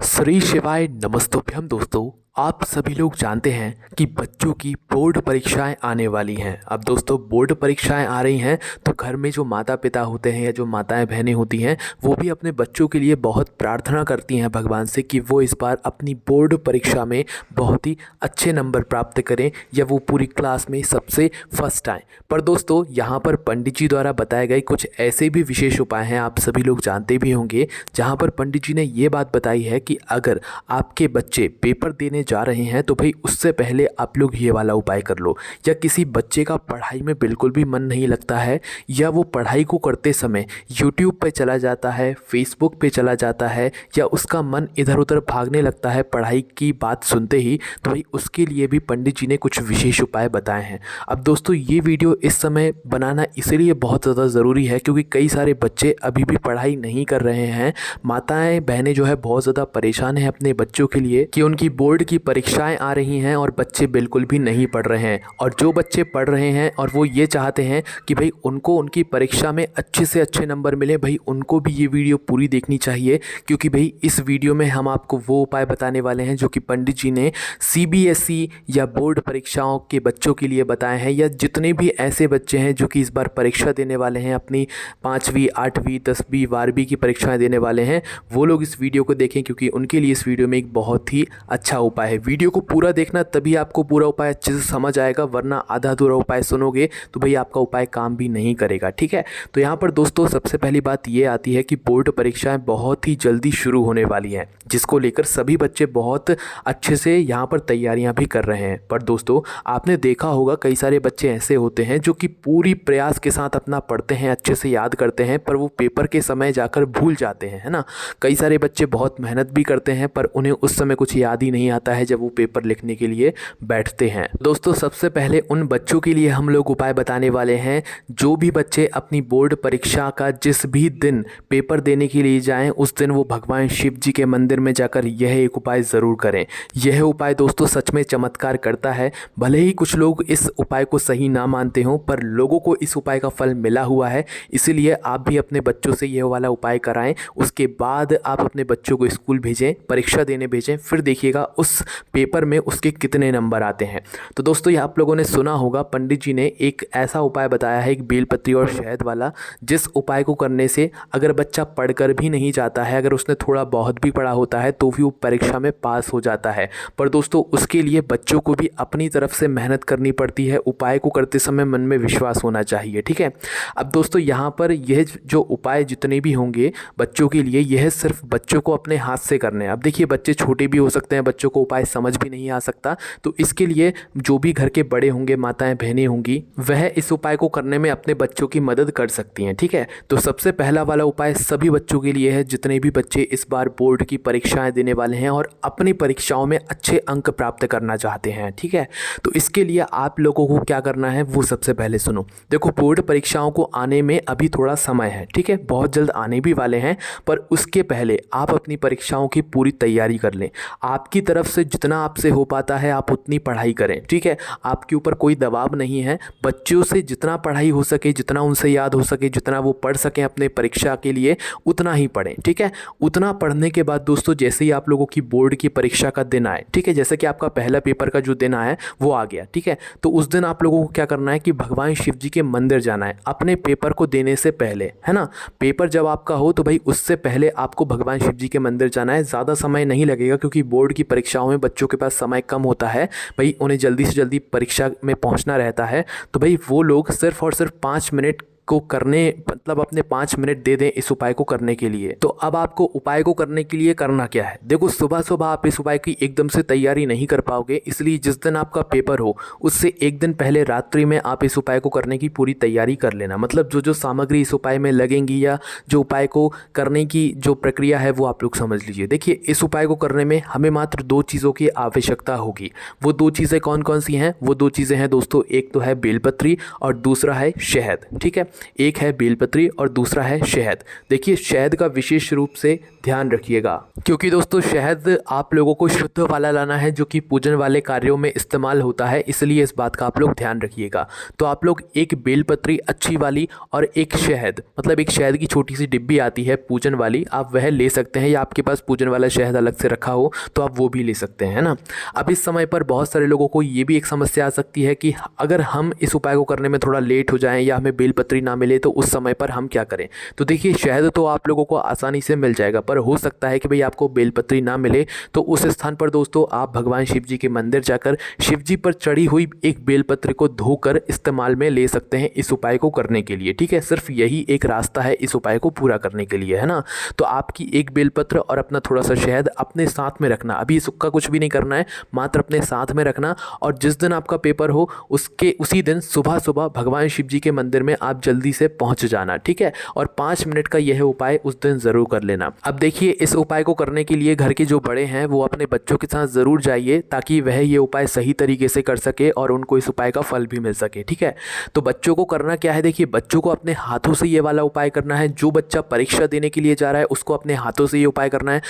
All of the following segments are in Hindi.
श्री शिवाय नमस्तुभ्यम दोस्तों। आप सभी लोग जानते हैं कि बच्चों की बोर्ड परीक्षाएं आने वाली हैं। अब दोस्तों बोर्ड परीक्षाएं आ रही हैं तो घर में जो माता पिता होते हैं या जो माताएं बहनें होती हैं वो भी अपने बच्चों के लिए बहुत प्रार्थना करती हैं भगवान से कि वो इस बार अपनी बोर्ड परीक्षा में बहुत ही अच्छे नंबर प्राप्त करें या वो पूरी क्लास में सबसे फर्स्ट आएँ। पर दोस्तों यहाँ पर पंडित जी द्वारा बताए गए कुछ ऐसे भी विशेष उपाय हैं, आप सभी लोग जानते भी होंगे, जहाँ पर पंडित जी ने ये बात बताई है कि अगर आपके बच्चे पेपर देने जा रहे हैं तो भाई उससे पहले आप लोग ये वाला उपाय कर लो। या किसी बच्चे का पढ़ाई में बिल्कुल भी मन नहीं लगता है या वो पढ़ाई को करते समय यूट्यूब पे चला जाता है, फेसबुक पे चला जाता है या उसका मन इधर उधर भागने लगता है पढ़ाई की बात सुनते ही, तो भाई उसके लिए भी पंडित जी ने कुछ विशेष उपाय बताए हैं। अब दोस्तों ये वीडियो इस समय बनाना इसलिए बहुत ज़्यादा ज़रूरी है क्योंकि कई सारे बच्चे अभी भी पढ़ाई नहीं कर रहे हैं। माताएं बहनें जो है बहुत ज़्यादा परेशान हैं अपने बच्चों के लिए कि उनकी बोर्ड की परीक्षाएं आ रही हैं और बच्चे बिल्कुल भी नहीं पढ़ रहे हैं। और जो बच्चे पढ़ रहे हैं और वो ये चाहते हैं कि भाई उनको उनकी परीक्षा में अच्छे से अच्छे नंबर मिले, भाई उनको भी ये वीडियो पूरी देखनी चाहिए क्योंकि भाई इस वीडियो में हम आपको वो उपाय बताने वाले हैं जो कि पंडित जी ने सीबीएसई या बोर्ड परीक्षाओं के बच्चों के लिए बताए हैं, या जितने भी ऐसे बच्चे हैं जो कि इस बार परीक्षा देने वाले हैं, अपनी 5वीं 8वीं 10वीं 12वीं की परीक्षाएं देने वाले हैं, वो लोग इस वीडियो को देखें क्योंकि उनके लिए इस वीडियो में एक बहुत ही अच्छा उपाय है। वीडियो को पूरा देखना तभी आपको पूरा उपाय अच्छे से समझ आएगा, वरना आधा अधूरा उपाय सुनोगे तो भाई आपका उपाय काम भी नहीं करेगा। ठीक है, तो यहाँ पर दोस्तों सबसे पहली बात ये आती है कि बोर्ड परीक्षाएं बहुत ही जल्दी शुरू होने वाली हैं, जिसको लेकर सभी बच्चे बहुत अच्छे से यहाँ पर तैयारियां भी कर रहे हैं। पर दोस्तों आपने देखा होगा कई सारे बच्चे ऐसे होते हैं जो कि पूरी प्रयास के साथ अपना पढ़ते हैं, अच्छे से याद करते हैं, पर वो पेपर के समय जाकर भूल जाते हैं, है ना। कई सारे बच्चे बहुत मेहनत भी करते हैं पर उन्हें उस समय कुछ याद ही नहीं आता है जब वो पेपर लिखने के लिए बैठते हैं। दोस्तों सबसे पहले उन बच्चों के लिए हम लोग उपाय बताने वाले हैं जो भी बच्चे अपनी बोर्ड परीक्षा का जिस भी दिन पेपर देने के लिए जाएं उस दिन वो भगवान शिव जी के मंदिर में जाकर यह एक उपाय ज़रूर करें। यह उपाय दोस्तों सच में चमत्कार करता है। भले ही कुछ लोग इस उपाय को सही ना मानते हों पर लोगों को इस उपाय का फल मिला हुआ है, इसीलिए आप भी अपने बच्चों से यह वाला उपाय कराएं। उसके बाद आप अपने बच्चों को स्कूल भेजें, परीक्षा देने भेजें, फिर देखिएगा उस पेपर में उसके कितने नंबर आते हैं। तो दोस्तों ये आप लोगों ने सुना होगा पंडित जी ने एक ऐसा उपाय बताया है, एक बेलपत्री और शहद वाला, जिस उपाय को करने से अगर बच्चा पढ़कर भी नहीं जाता है, अगर उसने थोड़ा बहुत भी पढ़ा होता है तो भी वो परीक्षा में पास हो जाता है। पर दोस्तों उसके लिए बच्चों को भी अपनी तरफ से मेहनत करनी पड़ती है। उपाय को करते समय मन में विश्वास होना चाहिए। ठीक है, अब दोस्तों यहाँ पर यह जो उपाय जितने भी होंगे बच्चों के लिए, यह सिर्फ बच्चों को अपने हाथ से करने हैं। अब देखिए बच्चे छोटे भी हो सकते हैं, बच्चों को उपाय समझ भी नहीं आ सकता, तो इसके लिए जो भी घर के बड़े होंगे, माताएं बहनें होंगी, वह इस उपाय को करने में अपने बच्चों की मदद कर सकती हैं। ठीक है, तो सबसे पहला वाला उपाय सभी बच्चों के लिए है जितने भी बच्चे इस बार बोर्ड की परीक्षाएं देने वाले हैं और अपनी परीक्षाओं में अच्छे अंक प्राप्त करना चाहते हैं। ठीक है, तो इसके लिए आप लोगों को क्या करना है वो सबसे पहले सुनो। देखो बोर्ड परीक्षाओं को आने में अभी थोड़ा समय है, ठीक है, बहुत जल्द आने भी वाले हैं, पर उसके पहले आप अपनी परीक्षाओं की पूरी तैयारी कर लें। आपकी तरफ से जितना आपसे हो पाता है आप उतनी पढ़ाई करें। ठीक है, आपके ऊपर कोई दबाव नहीं है, बच्चों से जितना पढ़ाई हो सके, जितना उनसे याद हो सके, जितना वो पढ़ सकें अपने परीक्षा के लिए उतना ही पढ़ें। ठीक है, उतना पढ़ने के बाद दोस्तों जैसे ही आप लोगों की बोर्ड की परीक्षा का दिन आए, ठीक है, जैसे कि आपका पहला पेपर का जो दिन आया वो आ गया, ठीक है, तो उस दिन आप लोगों को क्या करना है कि भगवान शिव जी के मंदिर जाना है अपने पेपर को देने से पहले, है ना। पेपर जब आपका हो तो भाई उससे पहले आपको भगवान शिव जी के मंदिर जाना है। ज़्यादा समय नहीं लगेगा क्योंकि बोर्ड की परीक्षाओं में बच्चों के पास समय कम होता है, भाई उन्हें जल्दी से जल्दी परीक्षा में पहुंचना रहता है, तो भाई वो लोग सिर्फ और सिर्फ 5 मिनट को करने, मतलब अपने 5 मिनट दे दें इस उपाय को करने के लिए। तो अब आपको उपाय को करने के लिए करना क्या है, देखो सुबह सुबह आप इस उपाय की एकदम से तैयारी नहीं कर पाओगे, इसलिए जिस दिन आपका पेपर हो उससे एक दिन पहले रात्रि में आप इस उपाय को करने की पूरी तैयारी कर लेना। मतलब जो जो सामग्री इस उपाय में लगेंगी या जो उपाय को करने की जो प्रक्रिया है वो आप लोग समझ लीजिए। देखिए इस उपाय को करने में हमें मात्र 2 चीज़ों की आवश्यकता होगी। वो 2 चीज़ें कौन कौन सी हैं? वो 2 चीज़ें हैं दोस्तों, एक तो है बेलपत्री और दूसरा है शहद। ठीक है, एक है बेलपत्री और दूसरा है शहद। देखिए शहद का विशेष रूप से ध्यान रखिएगा, क्योंकि दोस्तों शहद आप लोगों को शुद्ध वाला लाना है जो कि पूजन वाले कार्यों में इस्तेमाल होता है, इसलिए इस बात का आप लोग ध्यान रखिएगा। तो आप लोग एक बेलपत्री अच्छी वाली और एक शहद, मतलब एक शहद की छोटी सी डिब्बी आती है पूजन वाली, आप वह ले सकते हैं, या आपके पास पूजन वाला शहद अलग से रखा हो तो आप वो भी ले सकते हैं, है ना। अब इस समय पर बहुत सारे लोगों को ये भी एक समस्या आ सकती है कि अगर हम इस उपाय को करने में थोड़ा लेट हो जाएं या हमें बेलपत्री ना मिले तो उस समय पर हम क्या करें। तो देखिए शहद तो आप लोगों को आसानी से मिल जाएगा, पर हो सकता है कि भाई आपको बेलपत्री ना मिले, तो उस स्थान पर दोस्तों आप भगवान शिव जी के मंदिर जाकर शिव जी पर चढ़ी हुई एक बेलपत्र को धोकर इस्तेमाल में ले सकते हैं इस उपाय को करने के लिए। ठीक है, सिर्फ यही एक रास्ता है इस उपाय को पूरा करने के लिए, है ना। तो आपकी एक बेलपत्र और अपना थोड़ा सा शहद अपने साथ में रखना, अभी इसका कुछ भी नहीं करना है, मात्र अपने साथ में रखना। और जिस दिन आपका पेपर हो उसके उसी दिन सुबह सुबह भगवान शिव जी के मंदिर में आप जल्दी से पहुंच जाना। ठीक है, और 5 मिनट का यह उपाय उस दिन ज़रूर कर लेना। अब देखिए इस उपाय को करने के लिए घर के जो बड़े हैं वो अपने बच्चों के साथ ज़रूर जाइए, ताकि वह ये उपाय सही तरीके से कर सके और उनको इस उपाय का फल भी मिल सके। ठीक है, तो बच्चों को करना क्या है, देखिए बच्चों को अपने हाथों से ये वाला उपाय करना है। जो बच्चा परीक्षा देने के लिए जा रहा है उसको अपने हाथों से ये उपाय करना है।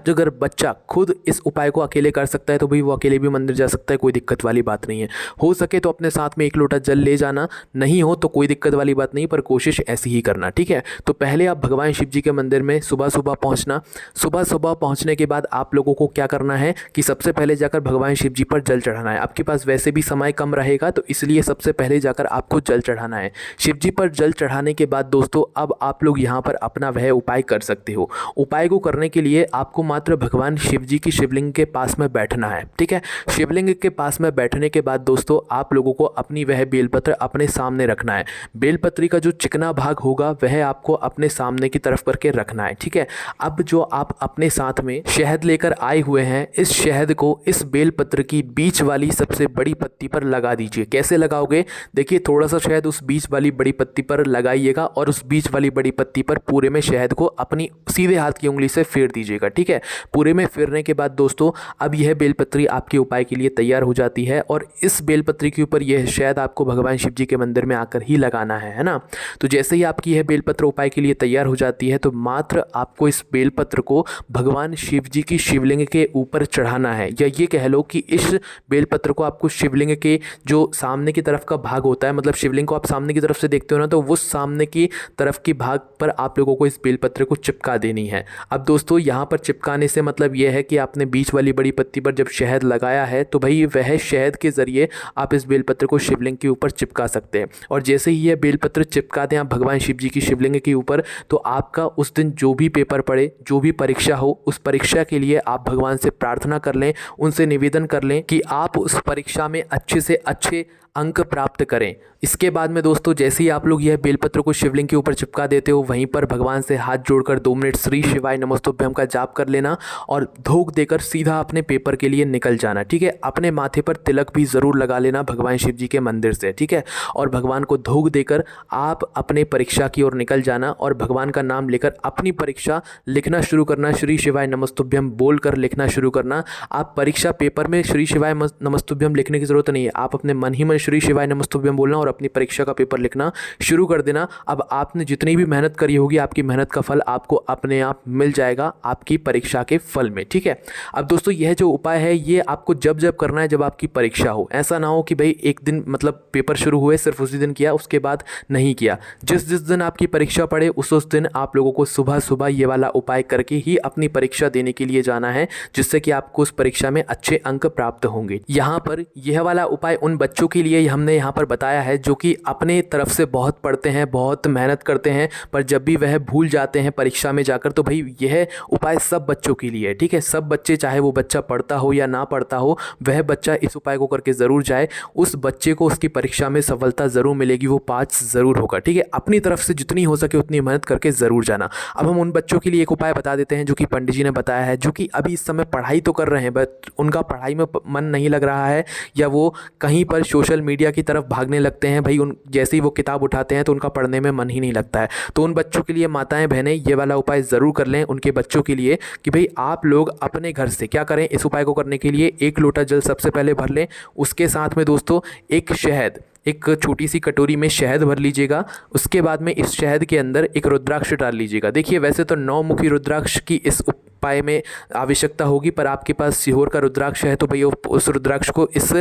अगर बच्चा खुद इस उपाय को अकेले कर सकता है तो भाई वो अकेले भी मंदिर जा सकता है, कोई दिक्कत वाली बात नहीं है। हो सके तो अपने साथ में 1 लोटा जल ले जाना, नहीं हो तो कोई दिक्कत वाली बात नहीं, पर कोशिश ऐसी ही करना। ठीक है, तो पहले आप भगवान शिव जी के मंदिर में सुबह सुबह पहुंचना। सुबह सुबह पहुंचने के बाद आप लोगों को क्या करना है कि सबसे पहले जाकर भगवान शिव जी पर जल चढ़ाना है। आपके पास वैसे भी समय कम रहेगा तो इसलिए सबसे पहले जाकर आपको जल चढ़ाना है। शिव जी पर जल चढ़ाने के बाद दोस्तों अब आप लोग यहाँ पर अपना वह उपाय कर सकते हो। उपाय को करने के लिए आपको मात्र भगवान शिव जी की शिवलिंग के पास में बैठना है। ठीक है, शिवलिंग के पास में बैठने के बाद दोस्तों आप लोगों को अपनी वह बेलपत्र अपने सामने रखना है। बेलपत्री का जो चिकना भाग होगा वह आपको अपने सामने की तरफ करके रखना है। ठीक है, अब जो आप अपने साथ में शहद लेकर आए हुए हैं, इस शहद को इस बेलपत्र की बीच वाली सबसे बड़ी पत्ती पर लगा दीजिए। कैसे लगाओगे, देखिए थोड़ा सा शहद उस बीच वाली बड़ी पत्ती पर लगाइएगा और उस बीच वाली बड़ी पत्ती पर पूरे में शहद को अपनी सीधे हाथ की उंगली से फेर दीजिएगा। ठीक है, पूरे में फेरने के बाद दोस्तों अब यह बेलपत्री आपके उपाय के लिए तैयार हो जाती है, और इस बेलपत्री के ऊपर यह शहद आपको भगवान शिव जी के मंदिर में आकर ही लगाना है ना। तो जैसे ही आपकी यह बेलपत्र उपाय के लिए तैयार हो जाती है तो मात्र आपको इस बेलपत्र को भगवान शिव जी की शिवलिंग के ऊपर चढ़ाना है, या ये कह लो कि इस बेलपत्र को आपको शिवलिंग के जो सामने की तरफ का भाग होता है, मतलब शिवलिंग को आप सामने की तरफ से देखते हो ना, तो वो सामने की तरफ की भाग पर आप लोगों को इस बेलपत्र को चिपका देनी है। अब दोस्तों यहाँ पर चिपकाने से मतलब यह है कि आपने बीच वाली बड़ी पत्ती पर जब शहद लगाया है तो भाई वह शहद के ज़रिए आप इस बेलपत्र को शिवलिंग के ऊपर चिपका सकते हैं। और जैसे ही यह बेलपत्र चिपका दें आप भगवान शिव जी की शिवलिंग के ऊपर, तो आपका उस दिन जो भी पेपर पड़े, जो भी परीक्षा हो, उस परीक्षा के लिए आप भगवान से प्रार्थना कर लें, उनसे निवेदन कर लें कि आप उस परीक्षा में अच्छे से अच्छे अंक प्राप्त करें। इसके बाद में दोस्तों जैसे ही आप लोग यह बेलपत्र को शिवलिंग के ऊपर चिपका देते हो, वहीं पर भगवान से हाथ जोड़कर 2 मिनट श्री शिवाय नमस्तुभ्यम का जाप कर लेना और धूप देकर सीधा अपने पेपर के लिए निकल जाना। ठीक है, अपने माथे पर तिलक भी ज़रूर लगा लेना भगवान शिव जी के मंदिर से। ठीक है, और भगवान को धूप देकर आप अपने परीक्षा की ओर निकल जाना और भगवान का नाम लेकर अपनी परीक्षा लिखना शुरू करना। श्री शिवाय नमस्तुभ्यम बोल कर लिखना शुरू करना। आप परीक्षा पेपर में श्री शिवाय नमस्तुभ्यम लिखने की ज़रूरत नहीं है, आप अपने मन ही मन श्री शिवाय नमस्तुभ्यम बोलना और अपनी परीक्षा का पेपर लिखना शुरू कर देना। अब आपने जितनी भी मेहनत करी होगी, आपकी मेहनत का फल आपको अपने आप मिल जाएगा आपकी परीक्षा के फल में। ठीक है, अब दोस्तों यह जो उपाय है ये आपको जब जब करना है जब आपकी परीक्षा हो। ऐसा ना हो कि भाई एक दिन मतलब पेपर शुरू हुए सिर्फ उसी दिन किया, उसके बाद नहीं किया। जिस दिन आपकी परीक्षा पड़े उस दिन आप लोगों को सुबह सुबह ये वाला उपाय करके ही अपनी परीक्षा देने के लिए जाना है, जिससे कि आपको उस परीक्षा में अच्छे अंक प्राप्त होंगे। यहाँ पर यह वाला उपाय उन बच्चों के लिए हमने यहाँ पर बताया है जो कि अपने तरफ से बहुत पढ़ते हैं, बहुत मेहनत करते हैं, पर जब भी वह भूल जाते हैं परीक्षा में जाकर, तो भाई यह उपाय सब बच्चों के लिए है। ठीक है, सब बच्चे, चाहे वो बच्चा पढ़ता हो या ना पढ़ता हो, वह बच्चा इस उपाय को करके ज़रूर जाए। उस बच्चे को उसकी परीक्षा में सफलता ज़रूर मिलेगी, वो पास ज़रूर होगा। ठीक है, अपनी तरफ से जितनी हो सके उतनी मेहनत करके ज़रूर जाना। अब हम उन बच्चों के लिए एक उपाय बता देते हैं जो कि पंडित जी ने बताया है, जो कि अभी इस समय पढ़ाई तो कर रहे हैं बट उनका पढ़ाई में मन नहीं लग रहा है, या वो कहीं पर सोशल मीडिया की तरफ भागने लगते हैं। भाई उन जैसे ही वो किताब उठाते हैं तो उनका पढ़ने में मन ही नहीं लगता है। तो उन बच्चों के लिए माताएं बहनें ये वाला उपाय ज़रूर कर लें उनके बच्चों के लिए कि भाई आप लोग अपने घर से क्या करें, इस उपाय को करने के लिए 1 लोटा जल सबसे पहले भर लें। उसके साथ में दोस्तों एक छोटी सी कटोरी में शहद भर लीजिएगा। उसके बाद में इस शहद के अंदर एक रुद्राक्ष डाल लीजिएगा। देखिए वैसे तो 9 मुखी रुद्राक्ष की इस उपाय में आवश्यकता होगी, पर आपके पास सीहोर का रुद्राक्ष है तो भैया उस रुद्राक्ष को इस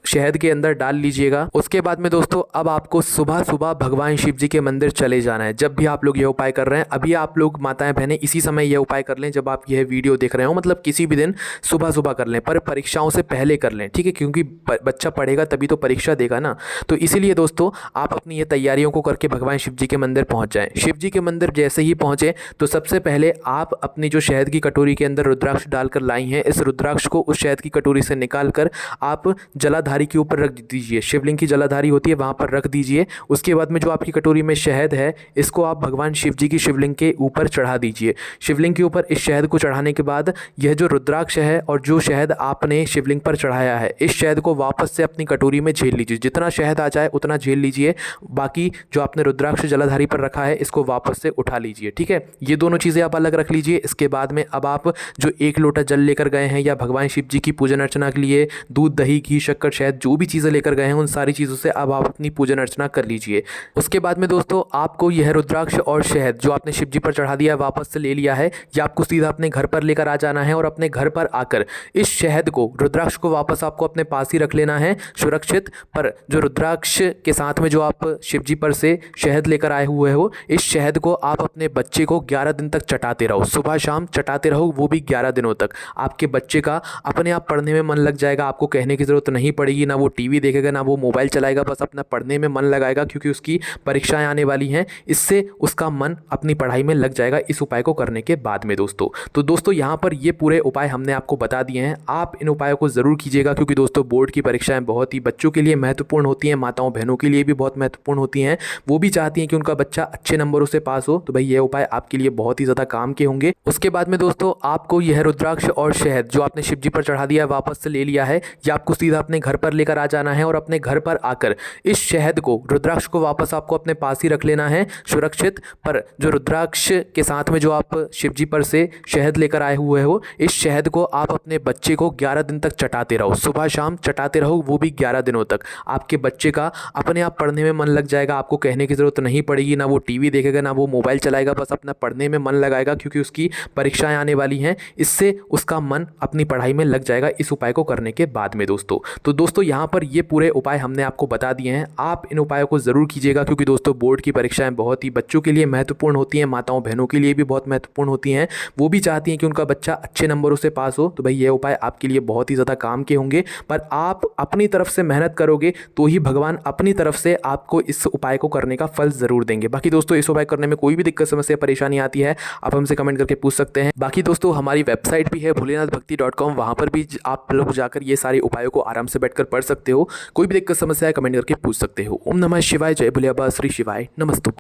शहद के अंदर डाल लीजिएगा। उसके बाद में दोस्तों अब आपको सुबह सुबह भगवान शिव जी के मंदिर चले जाना है। जब भी आप लोग यह उपाय कर रहे हैं, अभी आप लोग माताएं बहनें इसी समय यह उपाय कर लें जब आप यह वीडियो देख रहे हो, मतलब किसी भी दिन सुबह सुबह कर लें, पर परीक्षाओं से पहले कर लें, ठीक है, क्योंकि बच्चा पढ़ेगा तभी तो परीक्षा देगा ना। तो इसीलिए दोस्तों आप अपनी ये तैयारियों को करके भगवान शिव जी के मंदिर पहुँच जाएँ। शिव जी के मंदिर जैसे ही पहुँचे तो सबसे पहले आप अपनी जो शहद की कटोरी के अंदर रुद्राक्ष डालकर लाई हैं, इस रुद्राक्ष को उस शहद की कटोरी से निकाल कर आप जलाधारी के ऊपर रख दीजिए। शिवलिंग की जलाधारी होती है वहाँ पर रख दीजिए। उसके बाद में जो आपकी कटोरी में शहद है, इसको आप भगवान शिव जी की शिवलिंग के ऊपर चढ़ा दीजिए। शिवलिंग के ऊपर इस शहद को चढ़ाने के बाद यह जो रुद्राक्ष है और जो शहद आपने शिवलिंग पर चढ़ाया है, इस शहद को वापस से अपनी कटोरी में झेल लीजिए। जितना शहद आ जाए उतना झेल लीजिए। बाकी जो आपने रुद्राक्ष जलाधारी पर रखा है इसको वापस से उठा लीजिए, ठीक है। ये दोनों चीज़ें आप अलग रख लीजिए। इसके बाद में अब आप जो 1 लोटा जल लेकर गए हैं या भगवान शिव जी की पूजन अर्चना के लिए दूध, दही, घी, शक्कर, शहद जो भी चीज़ें लेकर गए हैं, उन सारी चीज़ों से अब आप अपनी पूजन अर्चना कर लीजिए। उसके बाद में दोस्तों आपको यह रुद्राक्ष और शहद जो आपने शिव जी पर चढ़ा दिया है, वापस से ले लिया है, या आपको सीधा अपने घर पर लेकर आ जाना है और अपने घर पर आकर इस शहद को, रुद्राक्ष को वापस आपको अपने पास ही रख लेना है सुरक्षित। पर जो रुद्राक्ष के साथ में जो आप शिव जी पर से शहद लेकर आए हुए हो, इस शहद को आप अपने बच्चे को 11 दिन तक चटाते रहो, सुबह शाम चटाते रहो, वो भी 11 दिनों तक। आपके बच्चे का अपने आप पढ़ने में मन लग जाएगा, आपको कहने की ज़रूरत नहीं पड़ेगी, ना वो टीवी देखेगा ना वो मोबाइल चलाएगा, बस अपना पढ़ने में मन लगाएगा, क्योंकि उसकी परीक्षाएं आने वाली हैं। इससे उसका मन अपनी पढ़ाई में लग जाएगा इस उपाय को करने के बाद में दोस्तों। तो दोस्तों यहाँ पर ये पूरे उपाय हमने आपको बता दिए हैं, आप इन उपायों को ज़रूर कीजिएगा, क्योंकि दोस्तों बोर्ड की परीक्षाएं बहुत ही बच्चों के लिए महत्वपूर्ण होती हैं, माताओं बहनों के लिए भी बहुत महत्वपूर्ण होती हैं। वो भी चाहती हैं कि उनका बच्चा अच्छे नंबरों से पास हो, तो भाई ये उपाय आपके लिए बहुत ही ज़्यादा काम के होंगे। उसके बाद में दोस्तों आपको यह रुद्राक्ष और शहद जो आपने शिव जी पर चढ़ा दिया है, वापस से ले लिया है, या आपको सीधा अपने घर पर लेकर आ जाना है और अपने घर पर आकर इस शहद को, रुद्राक्ष को वापस आपको अपने पास ही रख लेना है सुरक्षित। पर जो रुद्राक्ष के साथ में जो आप शिव जी पर से शहद लेकर आए हुए हो, इस शहद को आप अपने बच्चे को 11 दिन तक चटाते रहो, सुबह शाम चटाते रहो, वो भी 11 दिनों तक। आपके बच्चे का अपने आप पढ़ने में मन लग जाएगा, आपको कहने की ज़रूरत नहीं पड़ेगी, ना वो टीवी देखेगा ना वो मोबाइल चलाएगा, बस अपना पढ़ने में मन लगाएगा, क्योंकि उसकी परीक्षाएं आने वाली हैं। इससे उसका मन अपनी पढ़ाई में लग जाएगा इस उपाय को करने के बाद में दोस्तों। तो दोस्तों यहाँ पर ये पूरे उपाय हमने आपको बता दिए हैं, आप इन उपायों को ज़रूर कीजिएगा, क्योंकि दोस्तों बोर्ड की परीक्षाएं बहुत ही बच्चों के लिए महत्वपूर्ण होती हैं, माताओं बहनों के लिए भी बहुत महत्वपूर्ण होती हैं। वो भी चाहती हैं कि उनका बच्चा अच्छे नंबरों से पास हो, तो भाई ये उपाय आपके लिए बहुत ही ज़्यादा काम के होंगे। पर आप अपनी तरफ से मेहनत करोगे तो ही भगवान अपनी तरफ से आपको इस उपाय को करने का फल ज़रूर देंगे। बाकी दोस्तों इस उपाय करने में कोई भी दिक्कत, समस्या, परेशानी आती है, आप हमसे कमेंट करके पूछ सकते हैं। बाकी दोस्तों हमारी वेबसाइट भी है भोलेनाथभक्ति.com, वहाँ पर भी आप लोग जाकर ये सारे उपायों को आराम से बैठकर पढ़ सकते हो। कोई भी दिक्कत, समस्या है, कमेंट करके पूछ सकते हो। ओम नमः शिवाय, जय भोले बाबा, श्री शिवाय, नमस्तु।